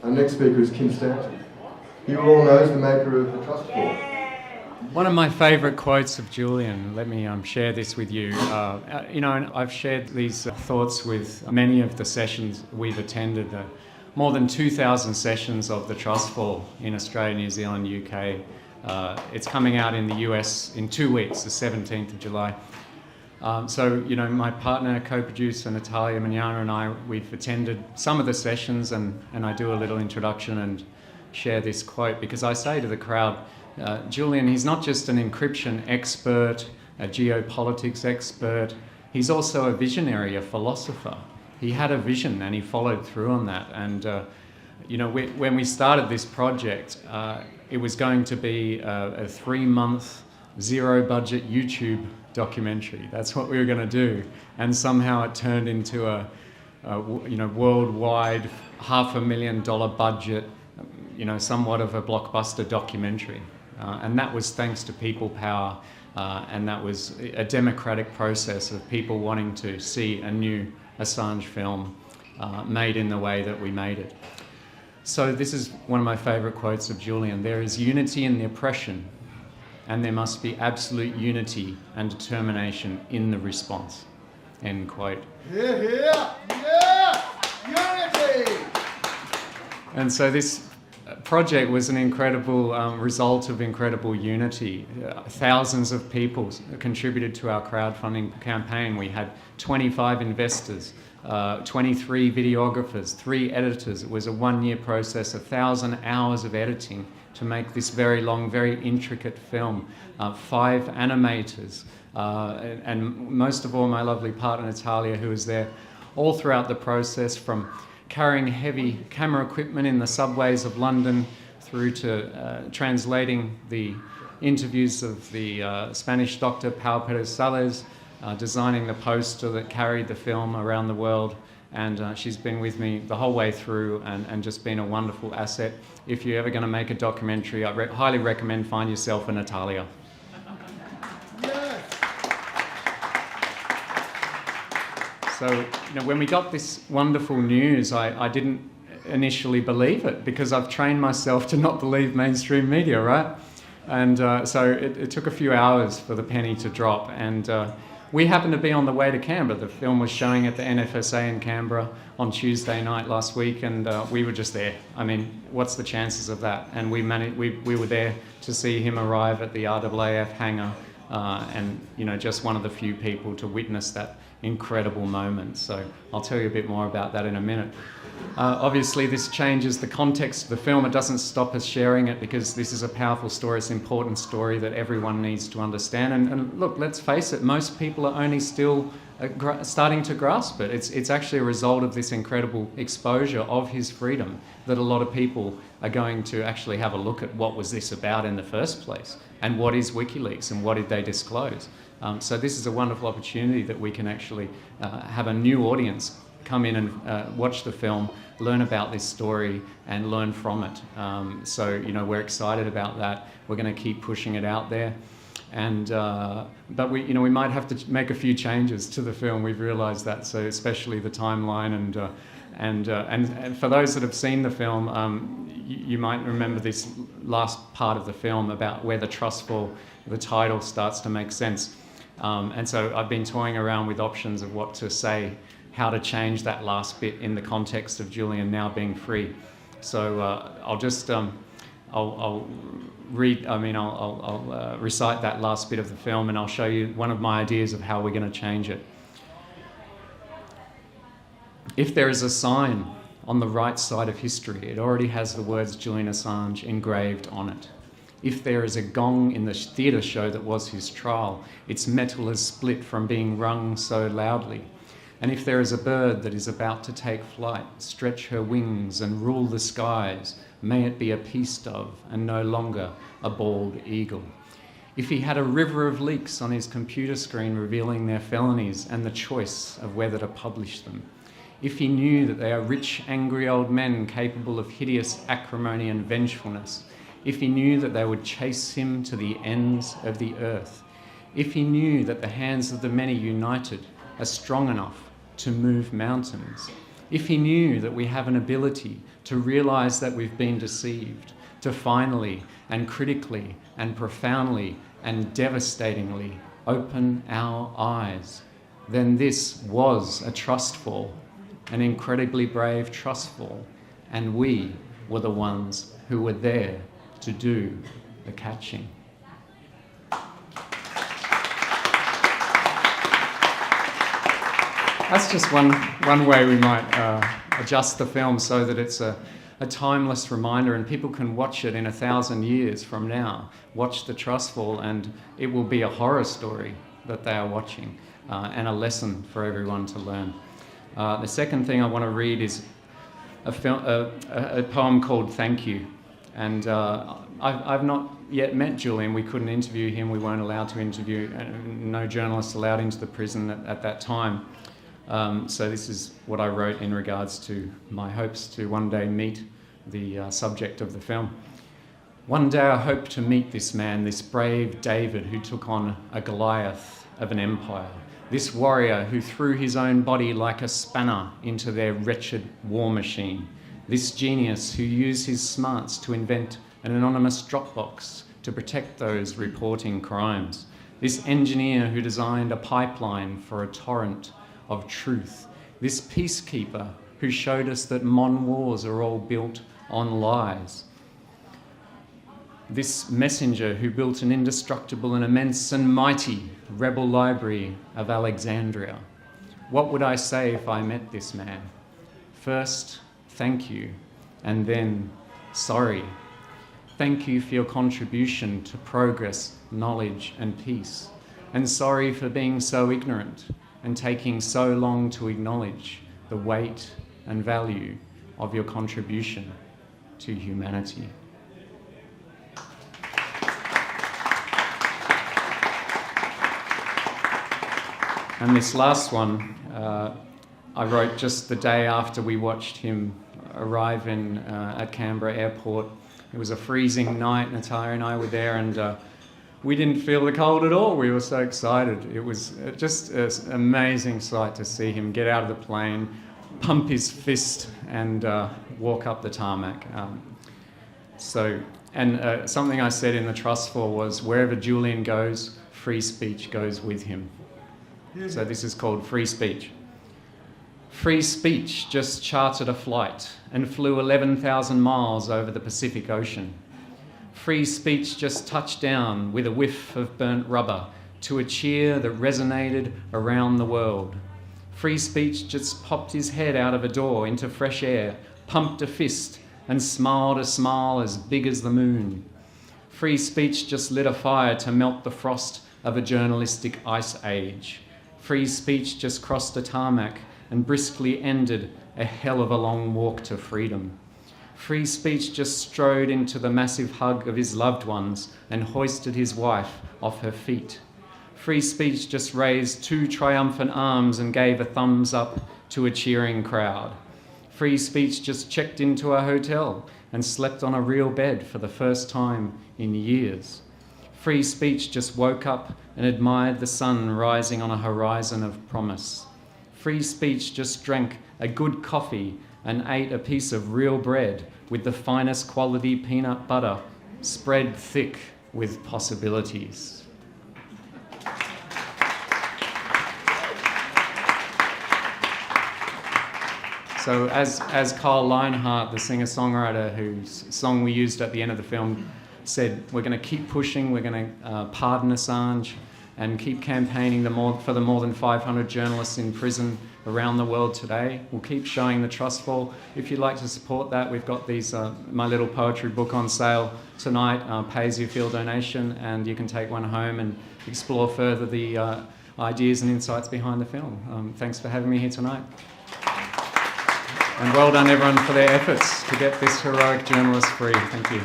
Our next speaker is Staton. You all know the maker of the Trust Fall. One of my favourite quotes of Julian, let me share this with you. And I've shared these thoughts with many of the sessions we've attended, more than 2,000 sessions of the Trust Fall in Australia, New Zealand, UK. It's coming out in the US in 2 weeks, the 17th of July. My partner, co-producer Natalia Mignana and I, we've attended some of the sessions and I do a little introduction and share this quote because I say to the crowd, Julian, he's not just an encryption expert, a geopolitics expert, he's also a visionary, a philosopher. He had a vision and he followed through on that. And, when we started this project, it was going to be a 3-month, zero-budget YouTube documentary. That's what we were going to do. And somehow it turned into a worldwide $500,000 budget, somewhat of a blockbuster documentary. And that was thanks to people power, and that was a democratic process of people wanting to see a new Assange film made in the way that we made it. So this is one of my favourite quotes of Julian. There is unity in the oppression, and there must be absolute unity and determination in the response. End quote. Yeah! Unity! And so this project was an incredible result of incredible unity. Thousands of people contributed to our crowdfunding campaign. We had 25 investors, 23 videographers, 3 editors. It was a 1-year process, 1,000 hours of editing to make this very long, very intricate film, 5 animators, and most of all my lovely partner Natalia, who was there all throughout the process, from carrying heavy camera equipment in the subways of London through to translating the interviews of the Spanish doctor Pau Perez Sales, designing the poster that carried the film around the world. And she's been with me the whole way through and just been a wonderful asset. If you're ever going to make a documentary, I highly recommend find yourself a Natalia. So, when we got this wonderful news, I didn't initially believe it because I've trained myself to not believe mainstream media, right? And so it took a few hours for the penny to drop. And we happened to be on the way to Canberra. The film was showing at the NFSA in Canberra on Tuesday night last week, and we were just there. I mean, what's the chances of that? And we were there to see him arrive at the RAAF hangar, and just one of the few people to witness that incredible moment. So I'll tell you a bit more about that in a minute. Obviously, this changes the context of the film. It doesn't stop us sharing it because this is a powerful story. It's an important story that everyone needs to understand. And look, let's face it, most people are only still starting to grasp it. It's actually a result of this incredible exposure of his freedom that a lot of people are going to actually have a look at what was this about in the first place, and what is WikiLeaks and what did they disclose. So this is a wonderful opportunity that we can actually have a new audience come in and watch the film, learn about this story and learn from it. We're excited about that. We're going to keep pushing it out there. And but we might have to make a few changes to the film. We've realised that, so especially the timeline and for those that have seen the film, you might remember this last part of the film about where the Trust Fall, the title, starts to make sense. And so I've been toying around with options of what to say, how to change that last bit in the context of Julian now being free. So I'll just I'll recite that last bit of the film, and I'll show you one of my ideas of how we're going to change it. If there is a sign on the right side of history, it already has the words Julian Assange engraved on it. If there is a gong in the theatre show that was his trial, its metal is split from being rung so loudly. And if there is a bird that is about to take flight, stretch her wings and rule the skies, may it be a peace dove and no longer a bald eagle. If he had a river of leaks on his computer screen revealing their felonies and the choice of whether to publish them. If he knew that they are rich, angry old men capable of hideous acrimony and vengefulness. If he knew that they would chase him to the ends of the earth. If he knew that the hands of the many united are strong enough to move mountains. if he knew that we have an ability to realize that we've been deceived, to finally and critically and profoundly and devastatingly open our eyes, then this was a trust fall, an incredibly brave trust fall, and we were the ones who were there to do the catching. That's just one way we might adjust the film so that it's a timeless reminder and people can watch it in 1,000 years from now. Watch the trust fall and it will be a horror story that they are watching and a lesson for everyone to learn. The second thing I want to read is a poem called Thank You. And I've not yet met Julian. We couldn't interview him. We weren't allowed to interview. No journalists allowed into the prison at that time. So this is what I wrote in regards to my hopes to one day meet the subject of the film. One day I hope to meet this man, this brave David who took on a Goliath of an empire, this warrior who threw his own body like a spanner into their wretched war machine, this genius who used his smarts to invent an anonymous Dropbox to protect those reporting crimes, this engineer who designed a pipeline for a torrent of truth, this peacekeeper who showed us that modern wars are all built on lies, this messenger who built an indestructible and immense and mighty rebel library of Alexandria. What would I say if I met this man? First, thank you, and then sorry. Thank you for your contribution to progress, knowledge, and peace, and sorry for being so ignorant and taking so long to acknowledge the weight and value of your contribution to humanity. And this last one, I wrote just the day after we watched him arrive at Canberra Airport. It was a freezing night, Natalia and I were there, and we didn't feel the cold at all. We were so excited. It was just an amazing sight to see him get out of the plane, pump his fist, and walk up the tarmac. Something I said in the trust fall was, wherever Julian goes, free speech goes with him. So this is called Free Speech. Free speech just chartered a flight and flew 11,000 miles over the Pacific Ocean. Free speech just touched down with a whiff of burnt rubber to a cheer that resonated around the world. Free speech just popped his head out of a door into fresh air, pumped a fist, and smiled a smile as big as the moon. Free speech just lit a fire to melt the frost of a journalistic ice age. Free speech just crossed a tarmac and briskly ended a hell of a long walk to freedom. Free speech just strode into the massive hug of his loved ones and hoisted his wife off her feet. Free speech just raised two triumphant arms and gave a thumbs up to a cheering crowd. Free speech just checked into a hotel and slept on a real bed for the first time in years. Free speech just woke up and admired the sun rising on a horizon of promise. Free speech just drank a good coffee and ate a piece of real bread with the finest quality peanut butter spread thick with possibilities. So as Carl Lionheart, the singer-songwriter whose song we used at the end of the film, said, we're going to keep pushing, we're going to pardon Assange and keep campaigning for the more than 500 journalists in prison around the world today. We'll keep showing the trust fall. If you'd like to support that, we've got my little poetry book on sale tonight, pay-as-you-feel donation, and you can take one home and explore further the ideas and insights behind the film. Thanks for having me here tonight. And well done everyone for their efforts to get this heroic journalist free. Thank you.